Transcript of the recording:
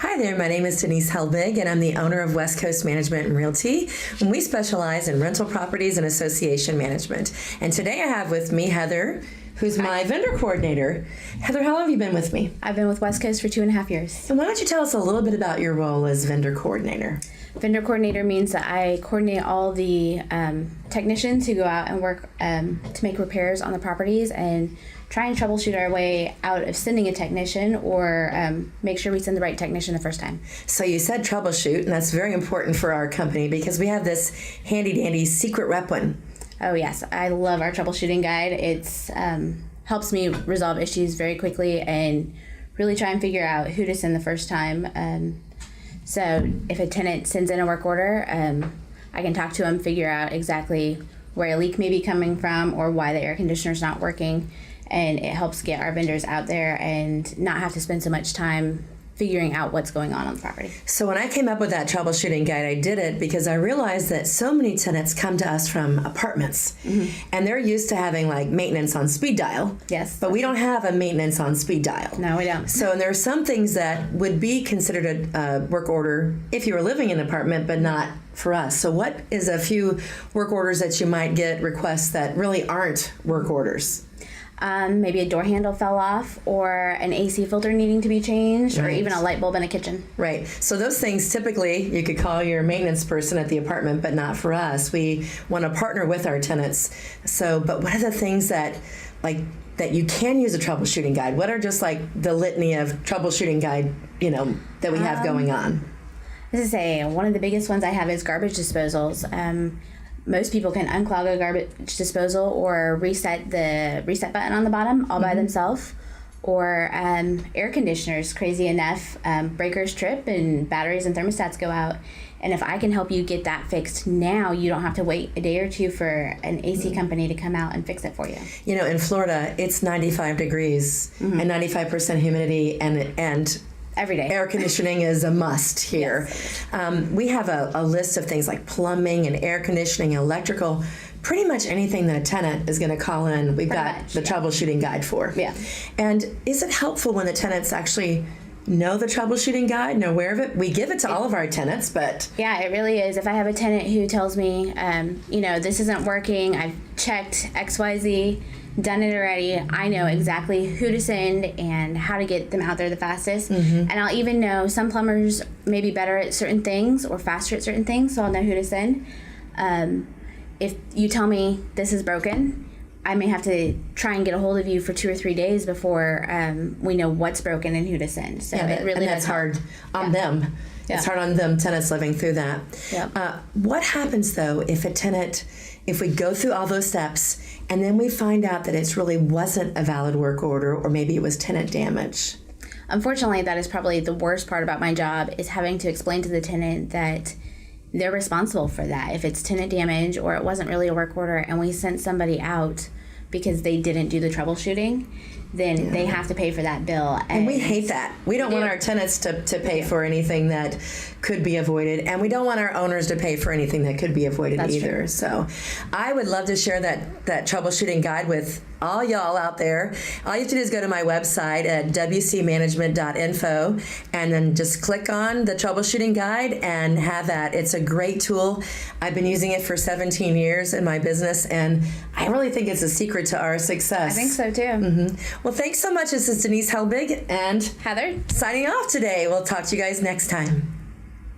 Hi there, my name is Denise Helbig, and I'm the owner of Westcoast Management and Realty, and we specialize in rental properties and association management. And today I have with me Heather, who's my vendor coordinator. Heather, how long have you been with me? I've been with Westcoast for 2.5 years. And why don't you tell us a little bit about your role as vendor coordinator? Vendor coordinator means that I coordinate all the technicians who go out and work to make repairs on the properties and try and troubleshoot our way out of sending a technician or make sure we send the right technician the first time. So you said troubleshoot, and that's very important for our company because we have this handy-dandy secret weapon. Oh yes, I love our troubleshooting guide. It's helps me resolve issues very quickly and really try and figure out who to send the first time. So if a tenant sends in a work order, I can talk to them, figure out exactly where a leak may be coming from or why the air conditioner's not working. And it helps get our vendors out there and not have to spend so much time figuring out what's going on the property. So when I came up with that troubleshooting guide, I did it because I realized that so many tenants come to us from apartments, and they're used to having like maintenance on speed dial. Yes. But we don't have a maintenance on speed dial. No, we don't. So there are some things that would be considered a work order if you were living in an apartment, but not for us. So what is a few work orders that you might get requests that really aren't work orders? Maybe a door handle fell off or an AC filter needing to be changed or Right. even a light bulb in a kitchen. Right. So those things typically you could call your maintenance person at the apartment, but not for us. We want to partner with our tenants. So, but what are the things that you can use a troubleshooting guide? What are just like the litany of troubleshooting guide, that we have going on? As I say, one of the biggest ones I have is garbage disposals. Most people can unclog a garbage disposal or reset the reset button on the bottom all by themselves. Or air conditioners, crazy enough, breakers trip and batteries and thermostats go out. And if I can help you get that fixed now, you don't have to wait a day or two for an AC company to come out and fix it for you. In Florida, it's 95 degrees and 95% humidity and Every day. Air conditioning is a must here. Yes. We have a list of things like plumbing and air conditioning, electrical, pretty much anything that a tenant is going to call in, we've got the troubleshooting guide for. Yeah. And is it helpful when the tenants actually know the troubleshooting guide and are aware of it? We give it to all of our tenants, but... Yeah, it really is. If I have a tenant who tells me, this isn't working, I've checked XYZ, done it already, I know exactly who to send and how to get them out there the fastest. And I'll even know some plumbers may be better at certain things or faster at certain things, so I'll know who to send. If you tell me this is broken, I may have to try and get a hold of you for 2 or 3 days before we know what's broken and who to send. So it really that's hard on them. Yeah. It's hard on them tenants living through that. Yeah. What happens though if we go through all those steps and then we find out that it really wasn't a valid work order or maybe it was tenant damage? Unfortunately, that is probably the worst part about my job, is having to explain to the tenant that they're responsible for that. If it's tenant damage or it wasn't really a work order and we sent somebody out because they didn't do the troubleshooting, then they have to pay for that bill. And we hate that. We don't want our tenants to pay for anything that could be avoided, and we don't want our owners to pay for anything that could be avoided either. True. So I would love to share that troubleshooting guide with all y'all out there. All you have to do is go to my website at wcmanagement.info and then just click on the troubleshooting guide and have that. It's a great tool. I've been using it for 17 years in my business, and I really think it's a secret to our success. I think so too. Well, thanks so much. This is Denise Helbig and Heather, signing off today. We'll talk to you guys next time.